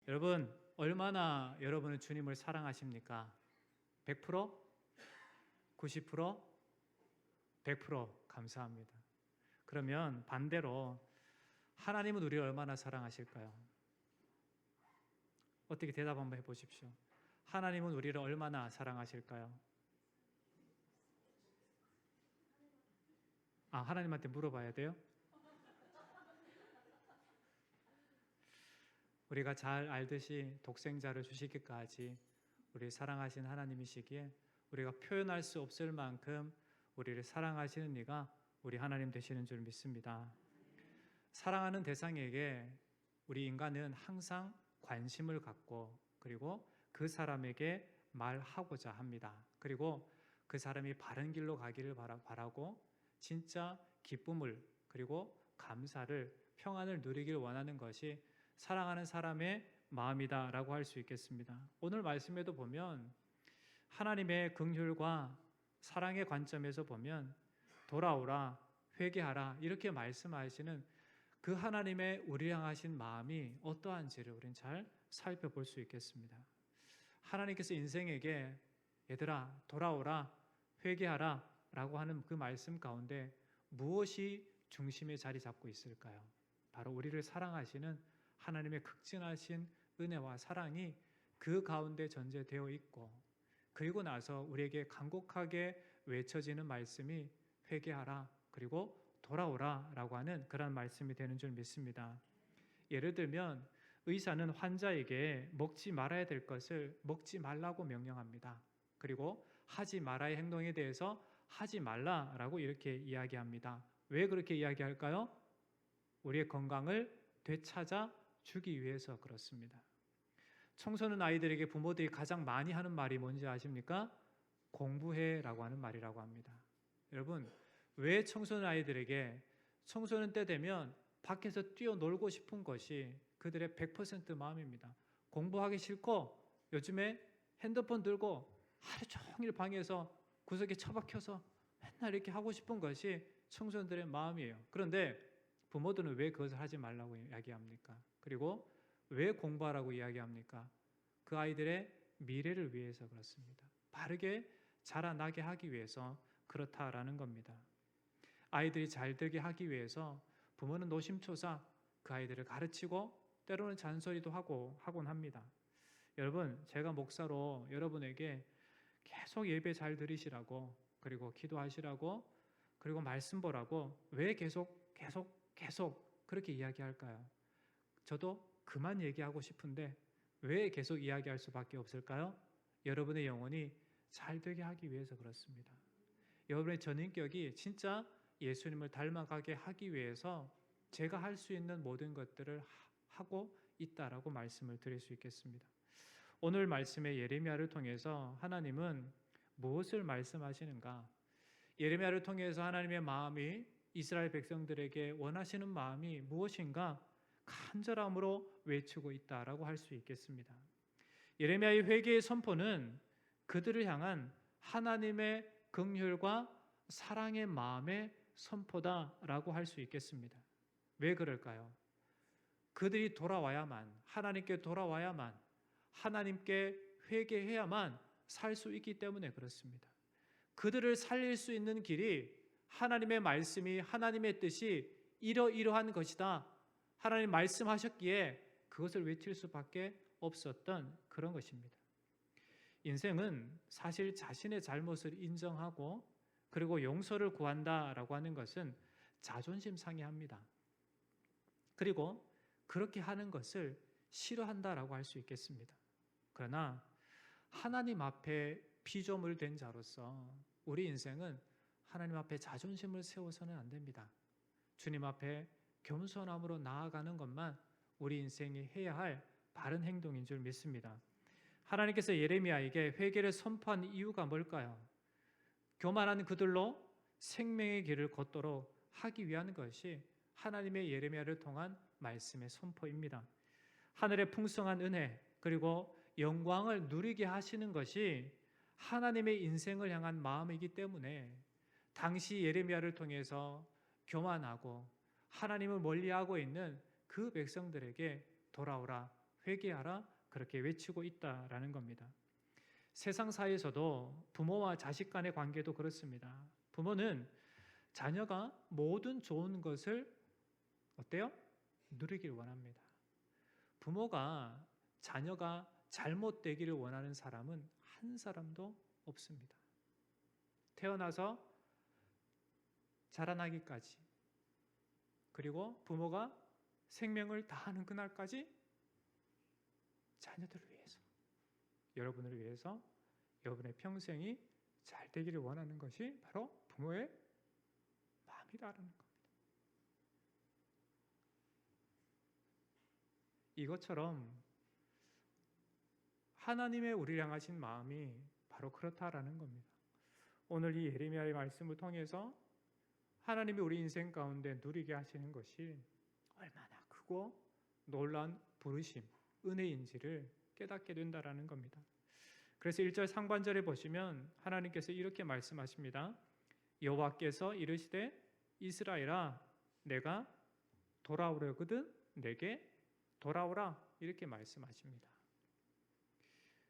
여러분, 얼마나 여러분은 주님을 사랑하십니까? 100%? 90%? 100% 감사합니다. 그러면 반대로 하나님은 우리를 얼마나 사랑하실까요? 어떻게 대답 한번 해보십시오. 하나님은 우리를 얼마나 사랑하실까요? 하나님한테 물어봐야 돼요? 우리가 잘 알듯이 독생자를 주시기까지 우리 사랑하신 하나님이시기에 우리가 표현할 수 없을 만큼 우리를 사랑하시는 이가 우리 하나님 되시는 줄 믿습니다. 사랑하는 대상에게 우리 인간은 항상 관심을 갖고 그리고 그 사람에게 말하고자 합니다. 그리고 그 사람이 바른 길로 가기를 바라고 진짜 기쁨을 그리고 감사를 평안을 누리길 원하는 것이 사랑하는 사람의 마음이다라고 할 수 있겠습니다. 오늘 말씀에도 보면 하나님의 긍휼과 사랑의 관점에서 보면 돌아오라, 회개하라 이렇게 말씀하시는 그 하나님의 우리를 향하신 마음이 어떠한지를 우리는 잘 살펴볼 수 있겠습니다. 하나님께서 인생에게 얘들아 돌아오라, 회개하라 라고 하는 그 말씀 가운데 무엇이 중심에 자리 잡고 있을까요? 바로 우리를 사랑하시는 하나님의 극진하신 은혜와 사랑이 그 가운데 전제되어 있고, 그리고 나서 우리에게 간곡하게 외쳐지는 말씀이 회개하라 그리고 돌아오라 라고 하는 그런 말씀이 되는 줄 믿습니다. 예를 들면 의사는 환자에게 먹지 말아야 될 것을 먹지 말라고 명령합니다. 그리고 하지 말아야 행동에 대해서 하지 말라라고 이렇게 이야기합니다. 왜 그렇게 이야기할까요? 우리의 건강을 되찾아 주기 위해서 그렇습니다. 청소년 아이들에게 부모들이 가장 많이 하는 말이 뭔지 아십니까? 공부해라고 하는 말이라고 합니다. 여러분, 왜 청소년 아이들에게 청소년 때 되면 밖에서 뛰어놀고 싶은 것이 그들의 100% 마음입니다. 공부하기 싫고 요즘에 핸드폰 들고 하루 종일 방에서 구석에 처박혀서 맨날 이렇게 하고 싶은 것이 청소년들의 마음이에요. 그런데 부모들은 왜 그것을 하지 말라고 이야기합니까? 그리고 왜 공부하라고 이야기합니까? 그 아이들의 미래를 위해서 그렇습니다. 바르게 자라나게 하기 위해서 그렇다라는 겁니다. 아이들이 잘 되게 하기 위해서 부모는 노심초사 그 아이들을 가르치고 때로는 잔소리도 하곤 합니다. 여러분, 제가 목사로 여러분에게 계속 예배 잘 들으시라고 그리고 기도하시라고 그리고 말씀 보라고 왜 계속 그렇게 이야기할까요? 저도 그만 얘기하고 싶은데 왜 계속 이야기할 수밖에 없을까요? 여러분의 영혼이 잘 되게 하기 위해서 그렇습니다. 여러분의 전인격이 진짜 예수님을 닮아가게 하기 위해서 제가 할 수 있는 모든 것들을 하고 있다라고 말씀을 드릴 수 있겠습니다. 오늘 말씀의 예레미야를 통해서 하나님은 무엇을 말씀하시는가? 예레미야를 통해서 하나님의 마음이 이스라엘 백성들에게 원하시는 마음이 무엇인가 간절함으로 외치고 있다라고 할 수 있겠습니다. 예레미야의 회개의 선포는 그들을 향한 하나님의 긍휼과 사랑의 마음의 선포다라고 할 수 있겠습니다. 왜 그럴까요? 그들이 돌아와야만, 하나님께 돌아와야만, 하나님께 회개해야만 살 수 있기 때문에 그렇습니다. 그들을 살릴 수 있는 길이 하나님의 말씀이 하나님의 뜻이 이러이러한 것이다. 하나님 말씀하셨기에 그것을 외칠 수밖에 없었던 그런 것입니다. 인생은 사실 자신의 잘못을 인정하고 그리고 용서를 구한다라고 하는 것은 자존심 상해합니다. 그리고 그렇게 하는 것을 싫어한다라고 할 수 있겠습니다. 그러나 하나님 앞에 피조물 된 자로서 우리 인생은 하나님 앞에 자존심을 세워서는 안 됩니다. 주님 앞에 겸손함으로 나아가는 것만 우리 인생이 해야 할 바른 행동인 줄 믿습니다. 하나님께서 예레미야에게 회개를 선포한 이유가 뭘까요? 교만한 그들로 생명의 길을 걷도록 하기 위한 것이 하나님의 예레미야를 통한 말씀의 선포입니다. 하늘의 풍성한 은혜 그리고 영광을 누리게 하시는 것이 하나님의 인생을 향한 마음이기 때문에 당시 예레미야를 통해서 교만하고 하나님을 멀리하고 있는 그 백성들에게 돌아오라, 회개하라 그렇게 외치고 있다라는 겁니다. 세상 사회에서도 부모와 자식 간의 관계도 그렇습니다. 부모는 자녀가 모든 좋은 것을 어때요? 누리길 원합니다. 부모가 자녀가 잘못되기를 원하는 사람은 한 사람도 없습니다. 태어나서 자라나기까지, 그리고 부모가 생명을 다하는 그날까지 자녀들을 위해서, 여러분을 위해서 여러분의 평생이 잘 되기를 원하는 것이 바로 부모의 마음이라는 겁니다. 이것처럼 하나님의 우리를 향하신 마음이 바로 그렇다라는 겁니다. 오늘 이 예레미야의 말씀을 통해서 하나님이 우리 인생 가운데 누리게 하시는 것이 얼마나 크고 놀라운 부르심, 은혜인지를 깨닫게 된다라는 겁니다. 그래서 1절 상반절에 보시면 하나님께서 이렇게 말씀하십니다. 여호와께서 이르시되 이스라엘아 내가 돌아오려거든 내게 돌아오라 이렇게 말씀하십니다.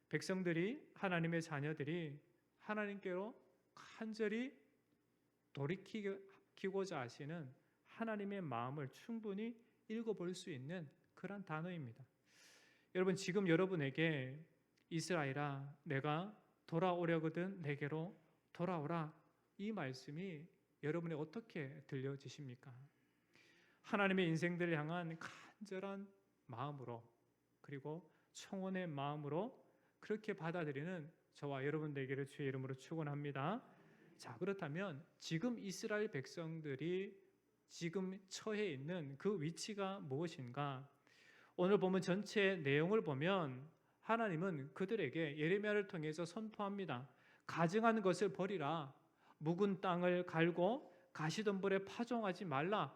백성들이, 하나님의 자녀들이 하나님께로 간절히 돌이키고자 하시는 하나님의 마음을 충분히 읽어볼 수 있는 그런 단어입니다. 여러분, 지금 여러분에게 이스라엘아 내가 돌아오려거든 내게로 돌아오라 이 말씀이 여러분에 어떻게 들려지십니까? 하나님의 인생들을 향한 간절한 마음으로, 그리고 청원의 마음으로 그렇게 받아들이는 저와 여러분 되기를 주의 이름으로 축원합니다. 자, 그렇다면 지금 이스라엘 백성들이 지금 처해 있는 그 위치가 무엇인가? 오늘 보면 전체 내용을 보면 하나님은 그들에게 예레미야를 통해서 선포합니다. 가증한 것을 버리라. 묵은 땅을 갈고 가시덤불에 파종하지 말라.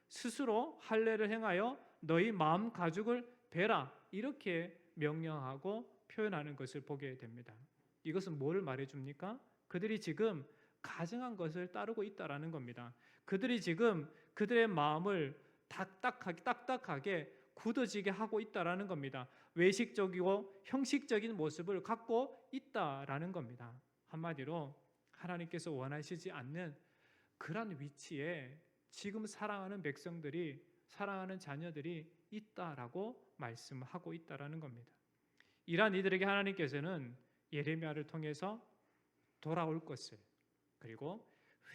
스스로 할례를 행하여 너희 마음 가죽을 베라. 이렇게 명령하고 표현하는 것을 보게 됩니다. 이것은 뭘 말해줍니까? 그들이 지금 가증한 것을 따르고 있다라는 겁니다. 그들이 지금 그들의 마음을 딱딱하게 굳어지게 하고 있다라는 겁니다. 외식적이고 형식적인 모습을 갖고 있다라는 겁니다. 한마디로 하나님께서 원하시지 않는 그런 위치에 지금 사랑하는 백성들이, 사랑하는 자녀들이 있다라고 말씀하고 있다라는 겁니다. 이러한 이들에게 하나님께서는 예레미야를 통해서 돌아올 것을, 그리고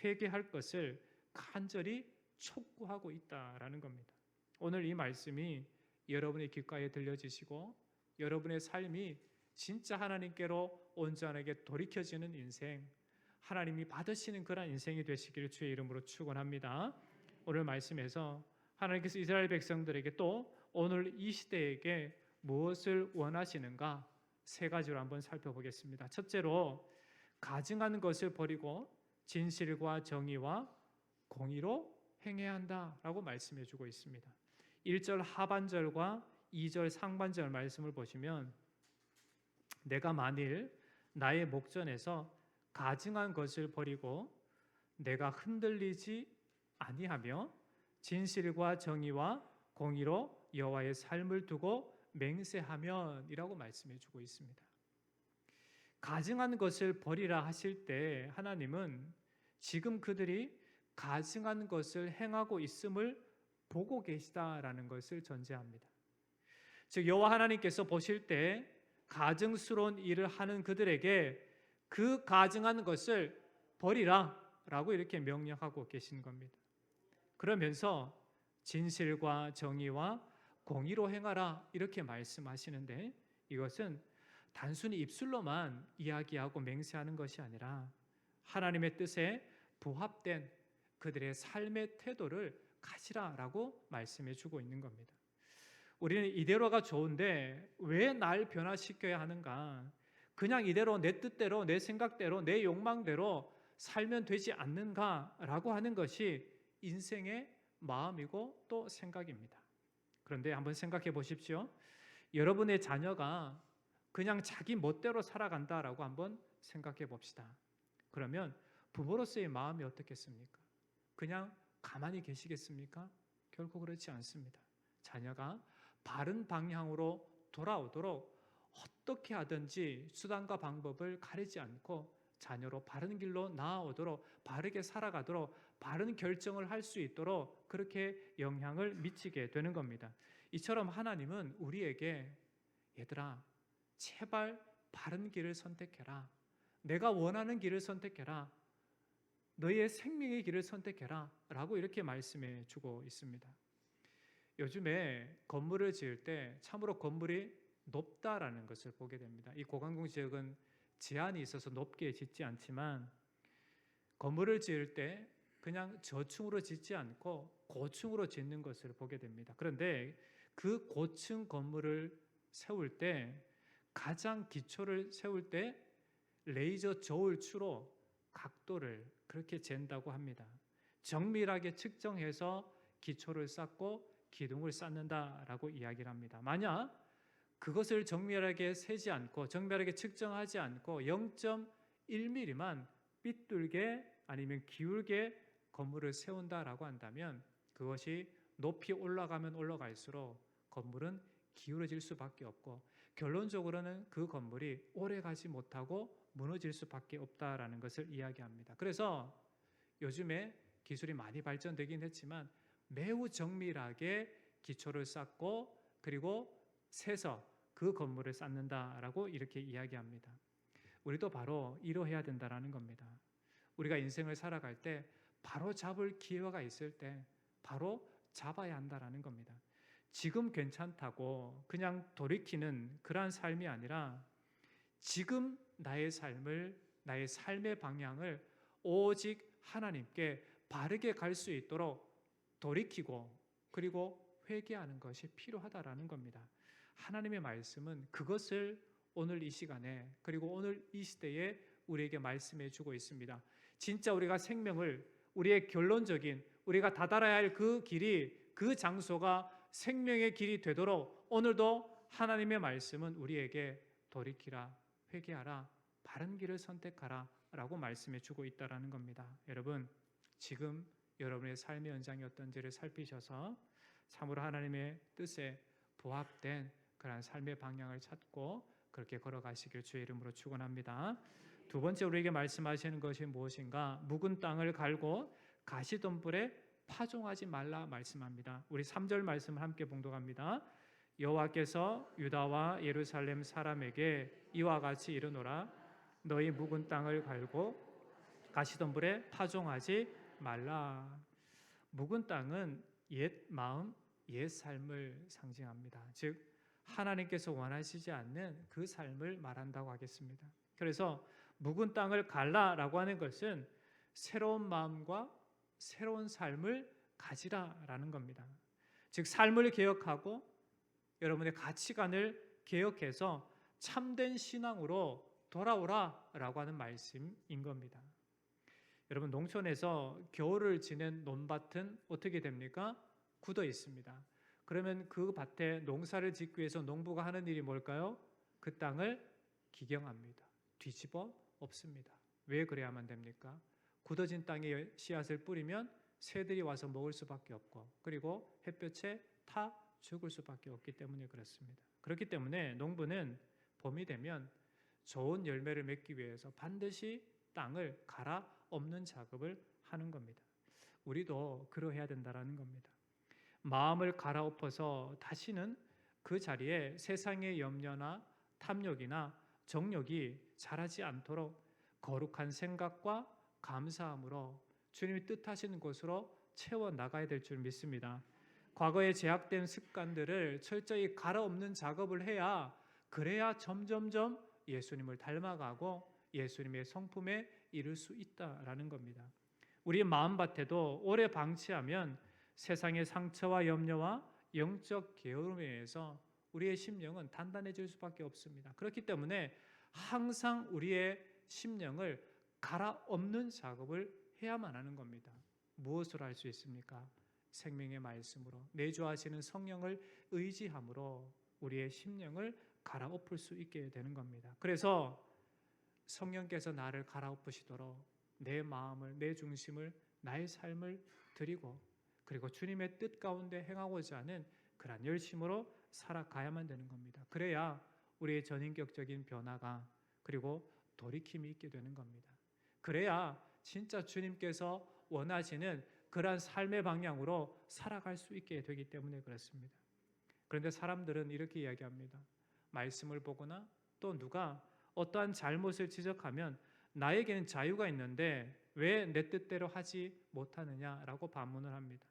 회개할 것을 간절히 촉구하고 있다라는 겁니다. 오늘 이 말씀이 여러분의 귓가에 들려지시고 여러분의 삶이 진짜 하나님께로 온전하게 돌이켜지는 인생, 하나님이 받으시는 그런 인생이 되시기를 주의 이름으로 축원합니다. 오늘 말씀에서 하나님께서 이스라엘 백성들에게 또 오늘 이 시대에게 무엇을 원하시는가 세 가지로 한번 살펴보겠습니다. 첫째로 가증한 것을 버리고 진실과 정의와 공의로 행해야 한다라고 말씀해 주고 있습니다. 1절 하반절과 2절 상반절 말씀을 보시면 내가 만일 나의 목전에서 가증한 것을 버리고 내가 흔들리지 아니하며 진실과 정의와 공의로 여호와의 삶을 두고 맹세하면이라고 말씀해 주고 있습니다. 가증한 것을 버리라 하실 때 하나님은 지금 그들이 가증한 것을 행하고 있음을 보고 계시다라는 것을 전제합니다. 즉 여호와 하나님께서 보실 때 가증스러운 일을 하는 그들에게 그 가증한 것을 버리라라고 이렇게 명령하고 계신 겁니다. 그러면서 진실과 정의와 공의로 행하라 이렇게 말씀하시는데, 이것은 단순히 입술로만 이야기하고 맹세하는 것이 아니라 하나님의 뜻에 부합된 그들의 삶의 태도를 가지라라고 말씀해 주고 있는 겁니다. 우리는 이대로가 좋은데 왜 날 변화시켜야 하는가? 그냥 이대로 내 뜻대로, 내 생각대로, 내 욕망대로 살면 되지 않는가라고 하는 것이 인생의 마음이고 또 생각입니다. 그런데 한번 생각해 보십시오. 여러분의 자녀가 그냥 자기 멋대로 살아간다라고 한번 생각해 봅시다. 그러면 부모로서의 마음이 어떻겠습니까? 그냥 가만히 계시겠습니까? 결코 그렇지 않습니다. 자녀가 바른 방향으로 돌아오도록 어떻게 하든지 수단과 방법을 가리지 않고 자녀로 바른 길로 나아오도록, 바르게 살아가도록, 바른 결정을 할 수 있도록 그렇게 영향을 미치게 되는 겁니다. 이처럼 하나님은 우리에게 얘들아 제발 바른 길을 선택해라, 내가 원하는 길을 선택해라, 너의 생명의 길을 선택해라 라고 이렇게 말씀해 주고 있습니다. 요즘에 건물을 지을 때 참으로 건물이 높다라는 것을 보게 됩니다. 이 고강동 지역은 제한이 있어서 높게 짓지 않지만 건물을 지을 때 그냥 저층으로 짓지 않고 고층으로 짓는 것을 보게 됩니다. 그런데 그 고층 건물을 세울 때, 가장 기초를 세울 때 레이저 저울추로 각도를 그렇게 잰다고 합니다. 정밀하게 측정해서 기초를 쌓고 기둥을 쌓는다라고 이야기를 합니다. 만약 그것을 정밀하게 세지 않고 정밀하게 측정하지 않고 0.1mm만 삐뚤게 아니면 기울게 건물을 세운다라고 한다면 그것이 높이 올라가면 올라갈수록 건물은 기울어질 수밖에 없고 결론적으로는 그 건물이 오래 가지 못하고 무너질 수밖에 없다라는 것을 이야기합니다. 그래서 요즘에 기술이 많이 발전되긴 했지만 매우 정밀하게 기초를 쌓고 그리고 세서 그 건물을 쌓는다라고 이렇게 이야기합니다. 우리도 바로 이러해야 된다라는 겁니다. 우리가 인생을 살아갈 때 바로 잡을 기회가 있을 때 바로 잡아야 한다라는 겁니다. 지금 괜찮다고 그냥 돌이키는 그러한 삶이 아니라 지금 나의 삶의 방향을 오직 하나님께 바르게 갈 수 있도록 돌이키고 그리고 회개하는 것이 필요하다라는 겁니다. 하나님의 말씀은 그것을 오늘 이 시간에 그리고 오늘 이 시대에 우리에게 말씀해 주고 있습니다. 진짜 우리가 생명을, 우리의 결론적인, 우리가 다다라야 할 그 길이, 그 장소가 생명의 길이 되도록 오늘도 하나님의 말씀은 우리에게 돌이키라, 회개하라, 바른 길을 선택하라 라고 말씀해 주고 있다는 겁니다. 여러분, 지금 여러분의 삶의 현장이 어떤지를 살피셔서 참으로 하나님의 뜻에 부합된 그런 삶의 방향을 찾고 그렇게 걸어가시길 주의 이름으로 축원합니다. 두 번째 우리에게 말씀하시는 것이 무엇인가? 묵은 땅을 갈고 가시덤불에 파종하지 말라 말씀합니다. 우리 3절 말씀을 함께 봉독합니다. 여호와께서 유다와 예루살렘 사람에게 이와 같이 이르노라. 너희 묵은 땅을 갈고 가시덤불에 파종하지 말라. 묵은 땅은 옛 마음, 옛 삶을 상징합니다. 즉 하나님께서 원하시지 않는 그 삶을 말한다고 하겠습니다. 그래서 묵은 땅을 갈라라고 하는 것은 새로운 마음과 새로운 삶을 가지라라는 겁니다. 즉 삶을 개혁하고 여러분의 가치관을 개혁해서 참된 신앙으로 돌아오라라고 하는 말씀인 겁니다. 여러분, 농촌에서 겨울을 지낸 논밭은 어떻게 됩니까? 굳어 있습니다. 그러면 그 밭에 농사를 짓기 위해서 농부가 하는 일이 뭘까요? 그 땅을 기경합니다. 뒤집어 엎습니다. 왜 그래야만 됩니까? 굳어진 땅에 씨앗을 뿌리면 새들이 와서 먹을 수밖에 없고 그리고 햇볕에 타 죽을 수밖에 없기 때문에 그렇습니다. 그렇기 때문에 농부는 봄이 되면 좋은 열매를 맺기 위해서 반드시 땅을 갈아 엎는 작업을 하는 겁니다. 우리도 그러해야 된다는 겁니다. 마음을 갈아엎어서 다시는 그 자리에 세상의 염려나 탐욕이나 정욕이 자라지 않도록 거룩한 생각과 감사함으로 주님이 뜻하시는 곳으로 채워나가야 될 줄 믿습니다. 과거에 제약된 습관들을 철저히 갈아엎는 작업을 해야, 그래야 점점점 예수님을 닮아가고 예수님의 성품에 이를 수 있다라는 겁니다. 우리 마음밭에도 오래 방치하면 세상의 상처와 염려와 영적 게으름에 의해서 우리의 심령은 단단해질 수밖에 없습니다. 그렇기 때문에 항상 우리의 심령을 갈아엎는 작업을 해야만 하는 겁니다. 무엇으로 할 수 있습니까? 생명의 말씀으로, 내주하시는 성령을 의지함으로 우리의 심령을 갈아엎을 수 있게 되는 겁니다. 그래서 성령께서 나를 갈아엎으시도록 내 마음을, 내 중심을, 나의 삶을 드리고 그리고 주님의 뜻 가운데 행하고자 하는 그러한 열심으로 살아가야만 되는 겁니다. 그래야 우리의 전인격적인 변화가 그리고 돌이킴이 있게 되는 겁니다. 그래야 진짜 주님께서 원하시는 그러한 삶의 방향으로 살아갈 수 있게 되기 때문에 그렇습니다. 그런데 사람들은 이렇게 이야기합니다. 말씀을 보거나 또 누가 어떠한 잘못을 지적하면 나에게는 자유가 있는데 왜 내 뜻대로 하지 못하느냐라고 반문을 합니다.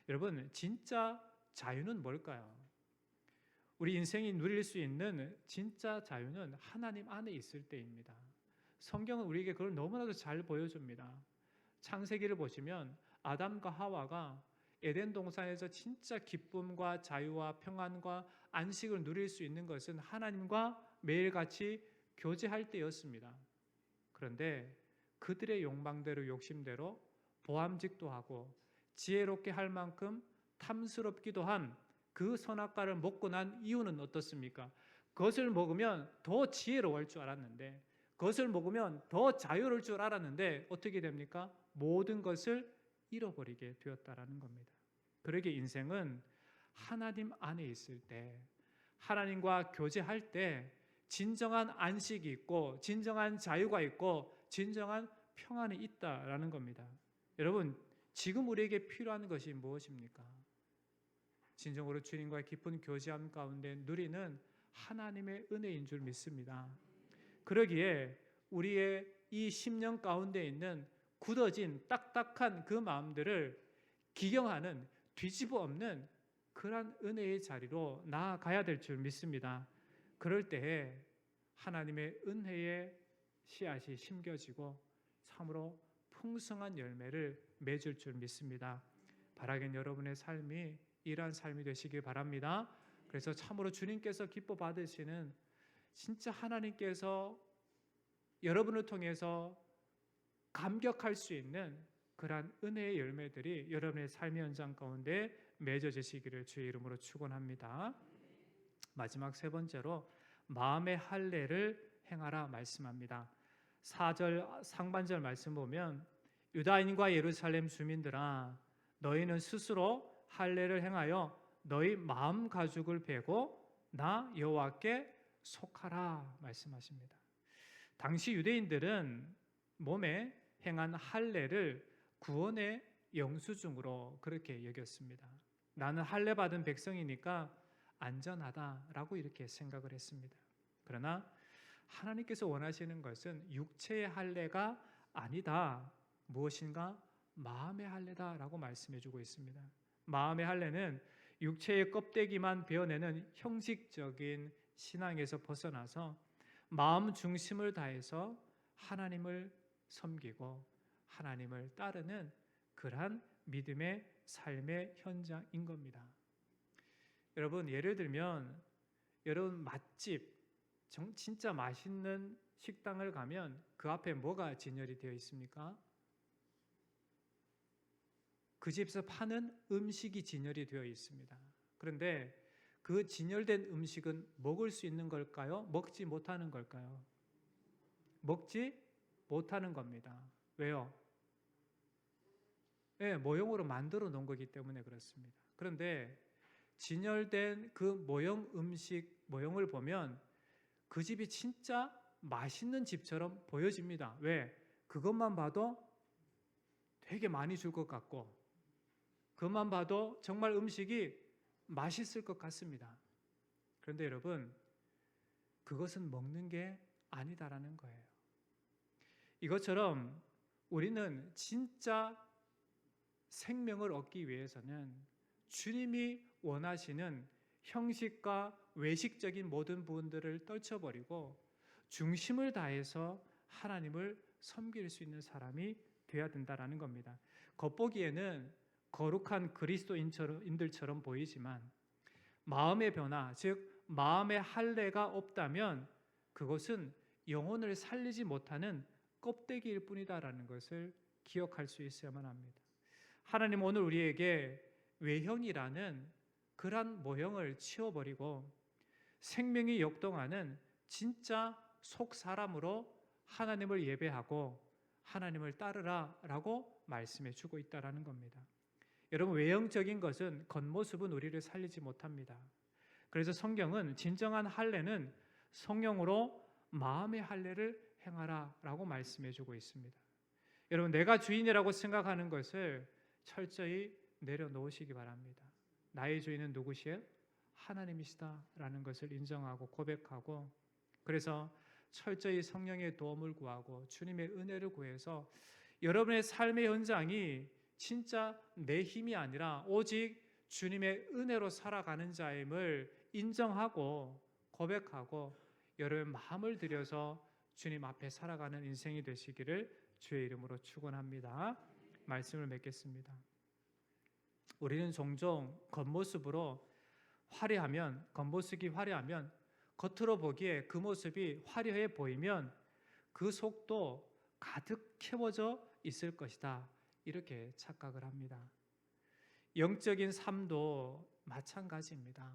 여러분, 진짜 자유는 뭘까요? 우리 인생이 누릴 수 있는 진짜 자유는 하나님 안에 있을 때입니다. 성경은 우리에게 그걸 너무나도 잘 보여줍니다. 창세기를 보시면 아담과 하와가 에덴 동산에서 진짜 기쁨과 자유와 평안과 안식을 누릴 수 있는 것은 하나님과 매일같이 교제할 때였습니다. 그런데 그들의 욕망대로 욕심대로 보암직도 하고 지혜롭게 할 만큼 탐스럽기도 한 그 선악과를 먹고 난 이유는 어떻습니까? 그것을 먹으면 더 지혜로울 줄 알았는데, 그것을 먹으면 더 자유로울 줄 알았는데 어떻게 됩니까? 모든 것을 잃어버리게 되었다라는 겁니다. 그러게 인생은 하나님 안에 있을 때, 하나님과 교제할 때 진정한 안식이 있고 진정한 자유가 있고 진정한 평안이 있다라는 겁니다. 여러분, 지금 우리에게 필요한 것이 무엇입니까? 진정으로 주님과의 깊은 교제함 가운데 누리는 하나님의 은혜인 줄 믿습니다. 그러기에 우리의 이 10년 가운데 있는 굳어진 딱딱한 그 마음들을 기경하는, 뒤집어 엎는 그러한 은혜의 자리로 나아가야 될 줄 믿습니다. 그럴 때에 하나님의 은혜의 씨앗이 심겨지고 참으로 풍성한 열매를 맺을 줄 믿습니다. 바라긴 여러분의 삶이 이러한 삶이 되시길 바랍니다. 그래서 참으로 주님께서 기뻐 받으시는, 진짜 하나님께서 여러분을 통해서 감격할 수 있는 그러한 은혜의 열매들이 여러분의 삶의 현장 가운데 맺어지시기를 주의 이름으로 축원합니다. 마지막 세 번째로 마음의 할례를 행하라 말씀합니다. 4절 상반절 말씀 보면 유다인과 예루살렘 주민들아 너희는 스스로 할례를 행하여 너희 마음 가죽을 베고 나 여호와께 속하라 말씀하십니다. 당시 유대인들은 몸에 행한 할례를 구원의 영수증으로 그렇게 여겼습니다. 나는 할례 받은 백성이니까 안전하다라고 이렇게 생각을 했습니다. 그러나 하나님께서 원하시는 것은 육체의 할례가 아니다. 무엇인가? 마음의 할례다라고 말씀해주고 있습니다. 마음의 할례는 육체의 껍데기만 베어내는 형식적인 신앙에서 벗어나서 마음 중심을 다해서 하나님을 섬기고 하나님을 따르는 그러한 믿음의 삶의 현장인 겁니다. 여러분, 예를 들면 여러분 맛집, 진짜 맛있는 식당을 가면 그 앞에 뭐가 진열이 되어 있습니까? 그 집에서 파는 음식이 진열이 되어 있습니다. 그런데 그 진열된 음식은 먹을 수 있는 걸까요? 먹지 못하는 걸까요? 먹지 못하는 겁니다. 왜요? 네, 모형으로 만들어 놓은 거기 때문에 그렇습니다. 그런데 진열된 그 모형 음식 모형을 보면 그 집이 진짜 맛있는 집처럼 보여집니다. 왜? 그것만 봐도 되게 많이 줄 것 같고 그것만 봐도 정말 음식이 맛있을 것 같습니다. 그런데 여러분, 그것은 먹는 게 아니다라는 거예요. 이것처럼 우리는 진짜 생명을 얻기 위해서는 주님이 원하시는 형식과 외식적인 모든 부분들을 떨쳐버리고 중심을 다해서 하나님을 섬길 수 있는 사람이 되어야 된다라는 겁니다. 겉보기에는 거룩한 그리스도인들처럼 보이지만 마음의 변화, 즉 마음의 할례가 없다면 그것은 영혼을 살리지 못하는 껍데기일 뿐이다라는 것을 기억할 수 있어야만 합니다. 하나님 오늘 우리에게 외형이라는 그러한 모형을 치워버리고 생명이 역동하는 진짜 속 사람으로 하나님을 예배하고 하나님을 따르라라고 말씀해 주고 있다라는 겁니다. 여러분, 외형적인 것은 겉모습은 우리를 살리지 못합니다. 그래서 성경은 진정한 할례는 성령으로 마음의 할례를 행하라 라고 말씀해 주고 있습니다. 여러분, 내가 주인이라고 생각하는 것을 철저히 내려놓으시기 바랍니다. 나의 주인은 누구시에요? 하나님이시다라는 것을 인정하고 고백하고, 그래서 철저히 성령의 도움을 구하고 주님의 은혜를 구해서 여러분의 삶의 현장이 진짜 내 힘이 아니라 오직 주님의 은혜로 살아가는 자임을 인정하고 고백하고 여러분 마음을 들여서 주님 앞에 살아가는 인생이 되시기를 주의 이름으로 축원합니다. 말씀을 맺겠습니다. 우리는 종종 겉모습으로 화려하면, 겉모습이 화려하면, 겉으로 보기에 그 모습이 화려해 보이면 그 속도 가득 채워져 있을 것이다, 이렇게 착각을 합니다. 영적인 삶도 마찬가지입니다.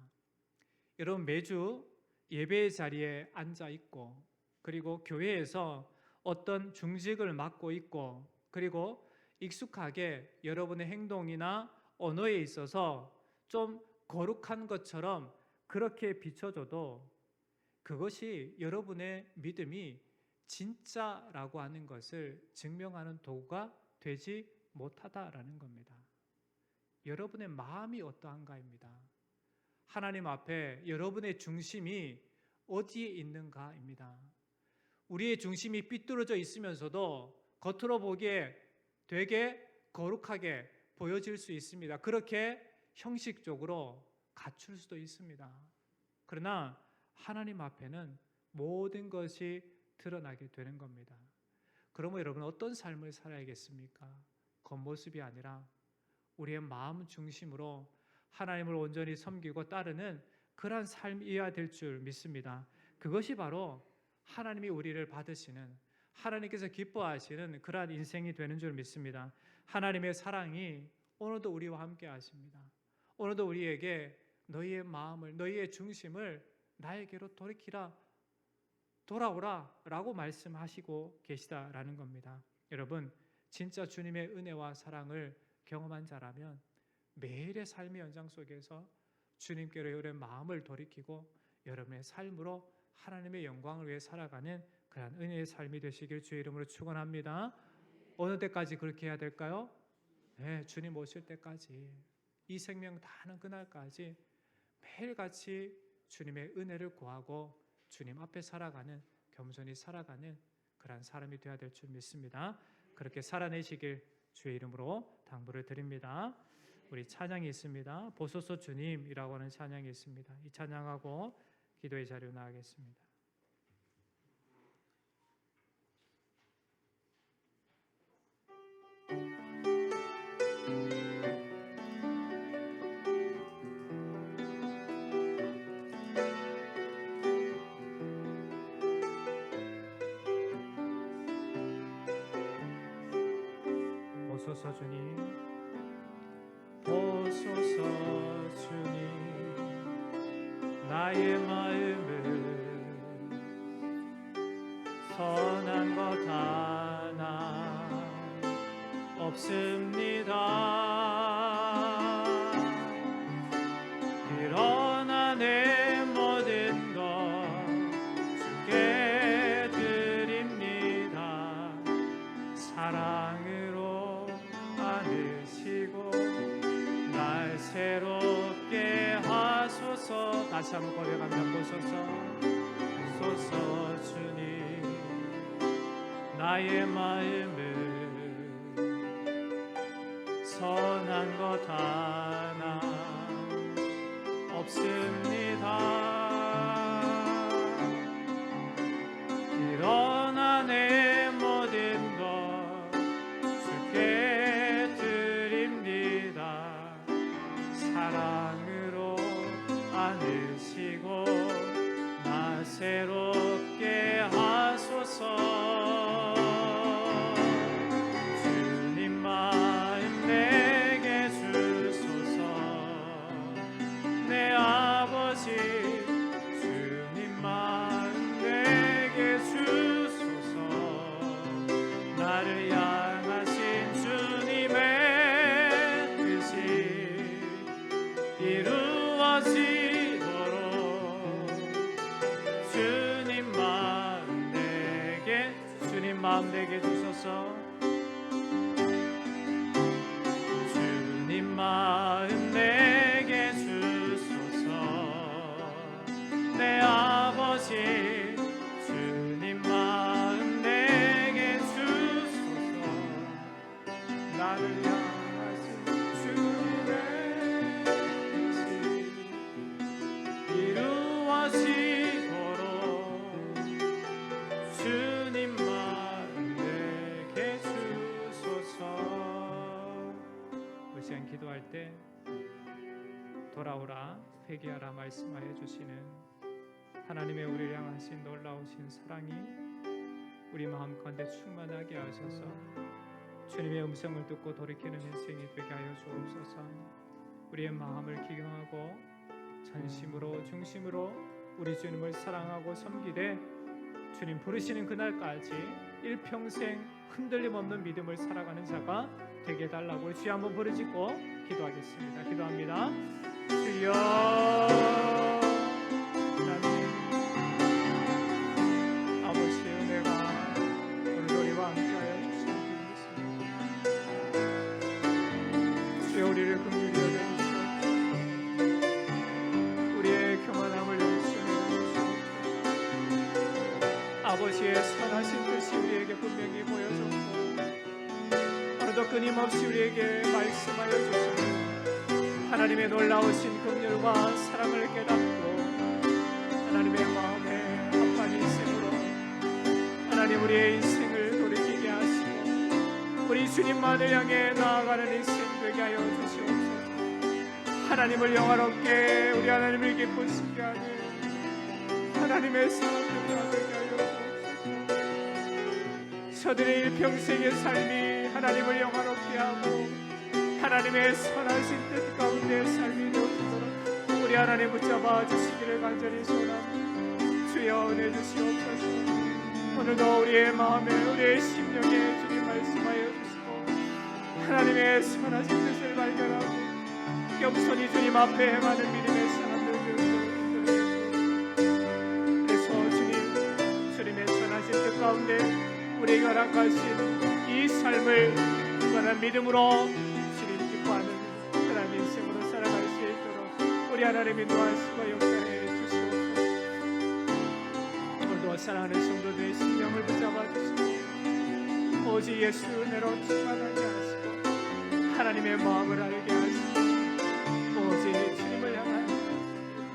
여러분, 매주 예배의 자리에 앉아 있고, 그리고 교회에서 어떤 중직을 맡고 있고, 그리고 익숙하게 여러분의 행동이나 언어에 있어서 좀 거룩한 것처럼 그렇게 비춰줘도 그것이 여러분의 믿음이 진짜라고 하는 것을 증명하는 도구가 되지 못하다라는 겁니다. 여러분의 마음이 어떠한가입니다. 하나님 앞에 여러분의 중심이 어디에 있는가입니다. 우리의 중심이 삐뚤어져 있으면서도 겉으로 보기에 되게 거룩하게 보여질 수 있습니다. 그렇게 형식적으로 갖출 수도 있습니다. 그러나 하나님 앞에는 모든 것이 드러나게 되는 겁니다. 그러면 여러분, 어떤 삶을 살아야겠습니까? 겉모습이 아니라 우리의 마음 중심으로 하나님을 온전히 섬기고 따르는 그러한 삶이어야 될 줄 믿습니다. 그것이 바로 하나님이 우리를 받으시는, 하나님께서 기뻐하시는 그러한 인생이 되는 줄 믿습니다. 하나님의 사랑이 오늘도 우리와 함께 하십니다. 오늘도 우리에게 너희의 마음을, 너희의 중심을 나에게로 돌이키라, 돌아오라 라고 말씀하시고 계시다라는 겁니다. 여러분, 진짜 주님의 은혜와 사랑을 경험한 자라면 매일의 삶의 연장 속에서 주님께로 여러분의 마음을 돌이키고 여러분의 삶으로 하나님의 영광을 위해 살아가는 그런 은혜의 삶이 되시길 주의 이름으로 축원합니다. 어느 때까지 그렇게 해야 될까요? 네, 주님 오실 때까지, 이 생명 다하는 그날까지 매일같이 주님의 은혜를 구하고 주님 앞에 살아가는, 겸손히 살아가는 그런 사람이 되어야 될 줄 믿습니다. 그렇게 살아내시길 주의 이름으로 당부를 드립니다. 우리 찬양이 있습니다. 보소서 주님이라고 하는 찬양이 있습니다. 이 찬양하고 기도의 자리로 나가겠습니다. 보소서 주님, 보소서 주님, 나의 마음을 선한 것 하나 없습니다. 그러나 내 모든 것 주께 드립니다. 사랑으로 안으시고 날 새롭게 하소서. 다시 한번 고백합니다. 보소서 주님, 나의 마음을 선한 것 하나 없습니다. 그러나 내 모든 것 주께 드립니다. 사랑으로 안으시고 나 새롭게 하소서. 주님 마음 내게 주소서. 내 아버지 주님 마음 내게 주소서. 나를 향하신 주님의 뜻이 이루어지도록 주님 마음 내게 주소서. 주님 마음 내게 주소서. 내 아버지 주님 마음 내게 주소서. 나를 향하신 주님의 뜻이 이루어지도록 주님 마음 내게 주소서. 그 시간 기도할 때 돌아오라 회개하라 말씀하여 주시는 하나님의 우리를 향하신 놀라우신 사랑이 우리 마음 가운데 충만하게 하셔서 주님의 음성을 듣고 돌이키는 인생이 되게 하여 주옵소서. 우리의 마음을 기경하고 전심으로 중심으로 우리 주님을 사랑하고 섬기되 주님 부르시는 그날까지 일평생 흔들림 없는 믿음을 살아가는 자가 되게 해달라고 주여 한번 부르짖고 기도하겠습니다. 기도합니다. 주여 아버지의 은혜가 오늘 우리와 함께하여 주시옵소서. 주여 우리를 긍휼히 여겨주시옵소서. 우리의 교만함을 용서해 주시옵소서. 아버지의 선하신 뜻이 우리에게 분명히 보여졌고 오늘도 끊임없이 우리에게 말씀하여 주시옵소서. 하나님의 놀라우신 긍휼과 사랑을 깨닫고 하나님의 마음에 합한 인생으로 하나님 우리의 인생을 돌이키게 하시고 우리 주님만을 향해 나아가는 인생 되게 하여 주시옵소서. 하나님을 영화롭게 우리 하나님을 기쁘시게 하는 하나님의 사람들과 되게 하여 주옵소서. 저들의 일평생의 삶이 하나님을 영화롭게 하고 하나님의 선하신 뜻 가운데 삶이 되어지도록 우리 하나님 붙잡아 주시기를 간절히 소원합니다. 주여 은혜 주시옵소서. 오늘도 우리의 마음에 우리의 심령에 주님 말씀하여 주시고 하나님의 선하신 뜻을 발견하고 겸손히 주님 앞에 행하는 믿음의 사람들 되어지도록 그래서 주님의 선하신 뜻 가운데 우리에게 허락하신 이 삶을 그런 믿음으로 하는 하나님 인생으로 살아갈 수 있도록 우리 하나님이 도와주시고 역사해 주시옵소서. 오늘도 사랑하는 성도들의 심령을 붙잡아 주시고 오직 예수 은혜로 충만하게 하시고 하나님의 마음을 알게 하시고 오직 주님을 향한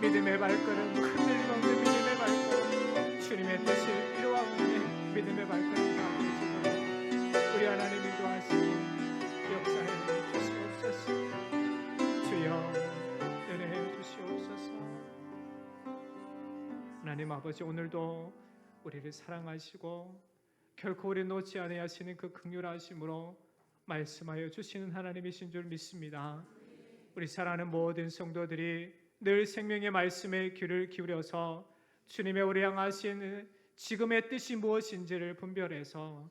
믿음의 발걸음 흔들림 없는 믿음의 발걸음 주님의 뜻을 이루어가는 믿음의 발걸음 하게 해주도록 우리 하나님이 도와주시고 역사해 주시옵소서. 주여 은혜해 주시옵소서. 하나님 아버지 오늘도 우리를 사랑하시고 결코 우리 놓지 아니하시는 그 긍휼하심으로 말씀하여 주시는 하나님이신 줄 믿습니다. 우리 사랑하는 모든 성도들이 늘 생명의 말씀에 귀를 기울여서 주님의 우리 향하신 지금의 뜻이 무엇인지를 분별해서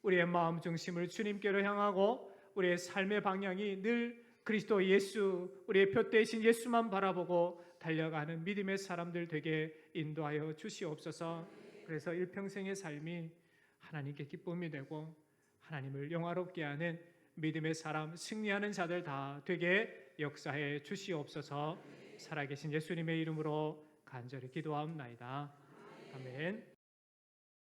우리의 마음 중심을 주님께로 향하고 우리의 삶의 방향이 늘 그리스도 예수 우리의 표대이신 예수만 바라보고 달려가는 믿음의 사람들 되게 인도하여 주시옵소서. 그래서 일평생의 삶이 하나님께 기쁨이 되고 하나님을 영화롭게 하는 믿음의 사람 승리하는 자들 다 되게 역사해 주시옵소서. 살아계신 예수님의 이름으로 간절히 기도하옵나이다. 아멘.